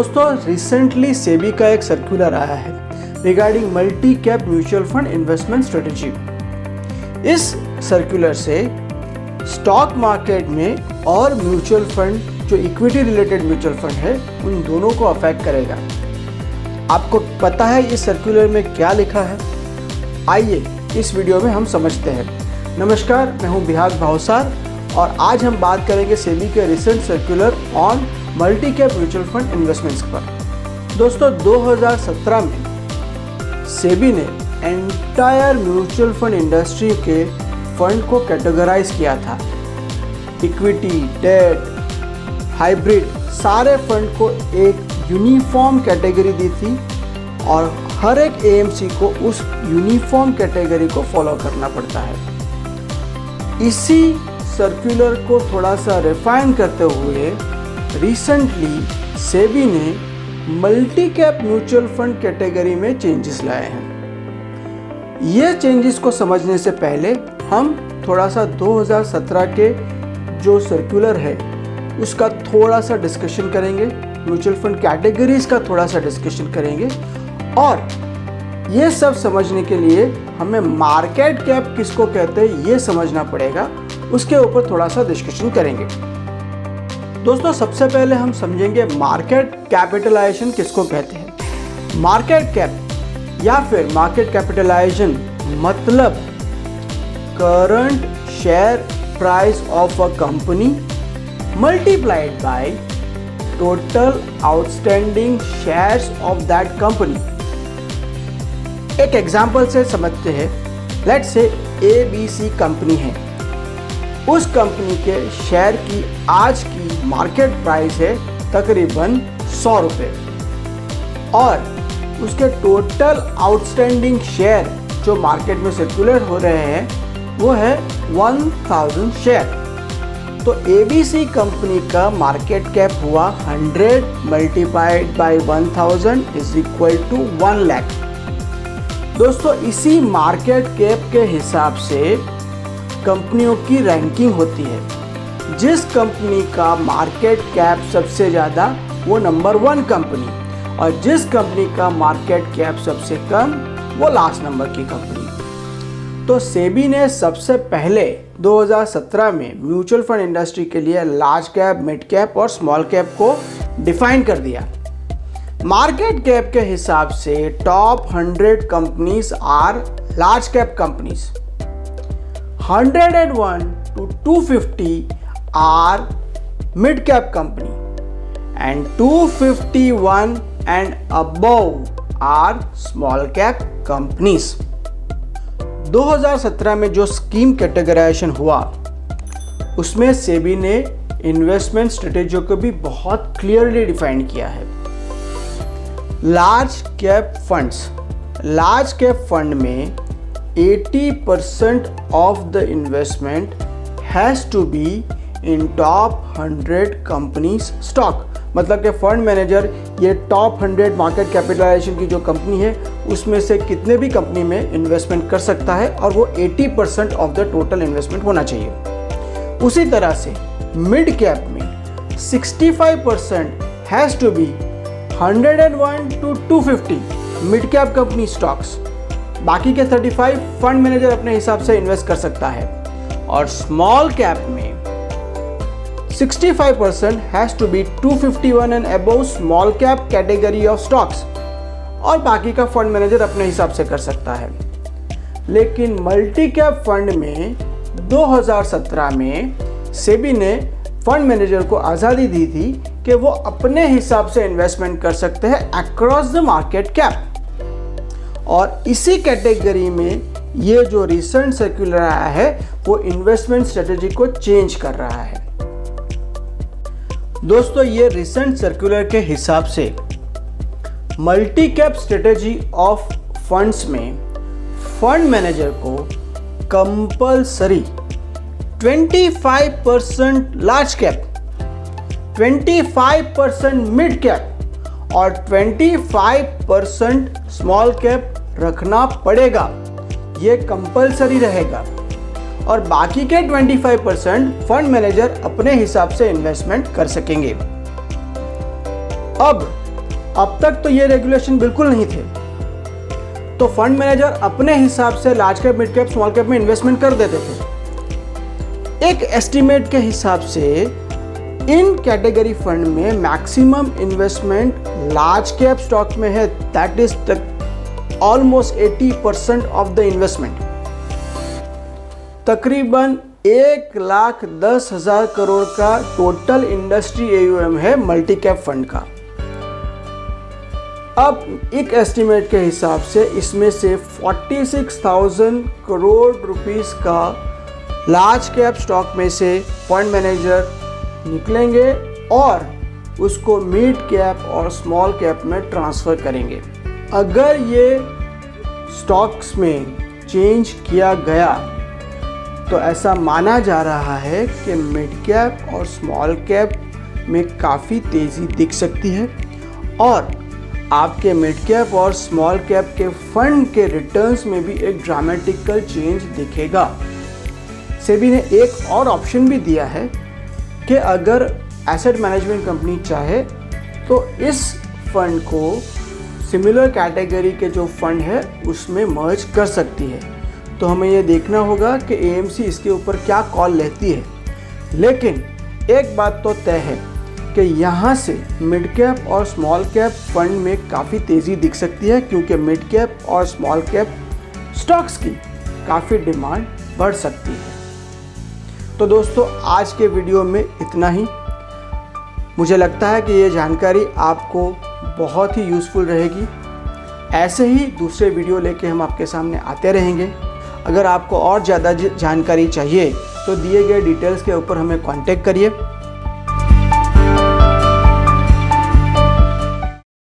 दोस्तों रिसेंटली सेबी का एक सर्कुलर आया है regarding multi cap mutual fund investment strategy. इस सर्कुलर से स्टॉक मार्केट में और म्यूचुअल फंड जो इक्विटी रिलेटेड म्यूचुअल फंड है उन दोनों को अफेक्ट करेगा। आपको पता है इस सर्कुलर में क्या लिखा है? आइए इस वीडियो में हम समझते हैं। नमस्कार, मैं हूं बिहाग भावसार और आज हम बात करेंगे सेबी के recent circular on multi cap mutual fund investments पर। दोस्तों 2017 में सेबी ने एंटायर म्यूचुअल फंड इंडस्ट्री के फंड को कैटेगराइज किया था। इक्विटी, डेट, हाइब्रिड सारे फंड को एक यूनिफॉर्म कैटेगरी दी थी और हर एक एएमसी को उस यूनिफॉर्म कैटेगरी को फॉलो करना पड़ता है। इसी सर्कुलर को थोड़ा सा रिफाइन करते हुए रिसेंटली सेबी ने multi cap mutual fund category में चेंजेस लाए हैं। ये चेंजेस को समझने से पहले हम थोड़ा सा 2017 के जो सर्कुलर है उसका थोड़ा सा डिस्कशन करेंगे, म्यूचुअल फंड कैटेगरीज का थोड़ा सा डिस्कशन करेंगे और ये सब समझने के लिए हमें मार्केट कैप किसको कहते हैं ये समझना पड़ेगा, उसके ऊपर थोड़ा सा डिस्कशन करेंगे। दोस्तों सबसे पहले हम समझेंगे मार्केट कैपिटलाइजेशन किसको कहते हैं। मार्केट कैप या फिर मार्केट कैपिटलाइजेशन मतलब current share price of a company multiplied by total outstanding shares of that company. एक एग्जांपल से समझते हैं। लेट्स से ABC कंपनी है, उस कंपनी के शेयर की आज की मार्केट प्राइस है तकरीबन 100 रुपये और उसके टोटल आउटस्टैंडिंग शेयर जो मार्केट में सर्कुलेट हो रहे हैं वो है 1000 शेयर। तो ABC कंपनी का मार्केट कैप हुआ 100 multiplied by 1000 is equal to 1 lakh. दोस्तों इसी मार्केट कैप के हिसाब से कंपनियों की रैंकिंग होती है। जिस कंपनी का मार्केट कैप सबसे ज़्यादा वो नंबर 1 कंपनी और जिस कंपनी का मार्केट कैप सबसे कम वो लास्ट नंबर की कंपनी। तो सेबी ने सबसे पहले 2017 में म्यूचुअल फंड इंडस्ट्री के लिए लार्ज कैप, मिड कैप और स्मॉल कैप को डिफाइन कर दिया। मार्केट कैप के हिसाब से top 100 companies are large cap companies, 101 to 250 are mid-cap company and 251 and above are small cap companies। 2017 में जो स्कीम कैटेगराइजेशन हुआ उसमें सेबी ने इन्वेस्टमेंट स्ट्रेटेजी को भी बहुत क्लियरली डिफाइन किया है। Large cap funds, large cap fund में 80% of the investment has to be in top 100 companies stock। मतलब कि फंड मैनेजर ये टॉप 100 मार्केट कैपिटलाइजेशन की जो कंपनी है उसमें से कितने भी कंपनी में इन्वेस्टमेंट कर सकता है और वो 80% ऑफ द टोटल इन्वेस्टमेंट होना चाहिए। उसी तरह से मिड कैप में 65% has to be 101 to 250 mid cap company stocks, बाकी के 35 फंड मैनेजर अपने हिसाब से इन्वेस्ट कर सकता है और स्मॉल कैप में 65% has to be 251 and above small cap category of stocks और बाकी का फंड मैनेजर अपने हिसाब से कर सकता है। लेकिन मल्टी कैप फंड में 2017 में सेबी ने फंड मैनेजर को आज़ादी दी थी कि वो अपने हिसाब से इन्वेस्टमेंट कर सकते हैं अक्रॉस द मार्केट कैप। और इसी कैटेगरी में ये जो रिसेंट सर्कुलर आया है वो इन्वेस्टमेंट स्ट्रेटेजी को चेंज कर रहा है। दोस्तों ये रिसेंट सर्कुलर के हिसाब से multi cap strategy of funds में फंड मैनेजर को compulsory 25% large cap, 25% mid cap और 25% स्मॉल कैप रखना पड़ेगा। ये कंपलसरी रहेगा और बाकी के 25% फंड मैनेजर अपने हिसाब से इन्वेस्टमेंट कर सकेंगे। अब अब तक तो ये रेगुलेशन बिल्कुल नहीं थे, तो फंड मैनेजर अपने हिसाब से large cap, mid cap, small cap में इन्वेस्टमेंट कर देते थे। एक एस्टीमेट के हिसाब से इन कैटेगरी फंड में maximum investment large cap stock में है, that is almost 80% of the investment. तकरीबन 1,10,000 करोड़ का टोटल इंडस्ट्री AUM है मल्टी कैप फंड का। अब एक एस्टीमेट के हिसाब से इसमें से 46,000 करोड़ रुपीस का लार्ज कैप स्टॉक में से फंड मैनेजर निकलेंगे और उसको मिड कैप और स्मॉल कैप में ट्रांसफ़र करेंगे। अगर ये स्टॉक्स में चेंज किया गया तो ऐसा माना जा रहा है कि मिड कैप और स्मॉल कैप में काफ़ी तेज़ी दिख सकती है और आपके मिड कैप और स्मॉल कैप के फंड के रिटर्न्स में भी एक ड्रामेटिकल चेंज दिखेगा। सेबी ने एक और ऑप्शन भी दिया है कि अगर एसेट मैनेजमेंट कंपनी चाहे तो इस फंड को सिमिलर कैटेगरी के जो फंड है उसमें मर्ज कर सकती है। तो हमें ये देखना होगा कि AMC इसके ऊपर क्या कॉल लेती है। लेकिन एक बात तो तय है कि यहाँ से मिड कैप और स्मॉल कैप फंड में काफ़ी तेज़ी दिख सकती है, क्योंकि मिड कैप और स्मॉल कैप स्टॉक्स की काफ़ी डिमांड बढ़ सकती है। तो दोस्तों, आज के वीडियो में इतना ही। मुझे लगता है कि ये जानकारी आपको बहुत ही यूज़फुल रहेगी। ऐसे ही दूसरे वीडियो लेके हम आपके सामने आते रहेंगे। अगर आपको और ज़्यादा जानकारी चाहिए तो दिए गए डिटेल्स के ऊपर हमें कांटेक्ट करिए।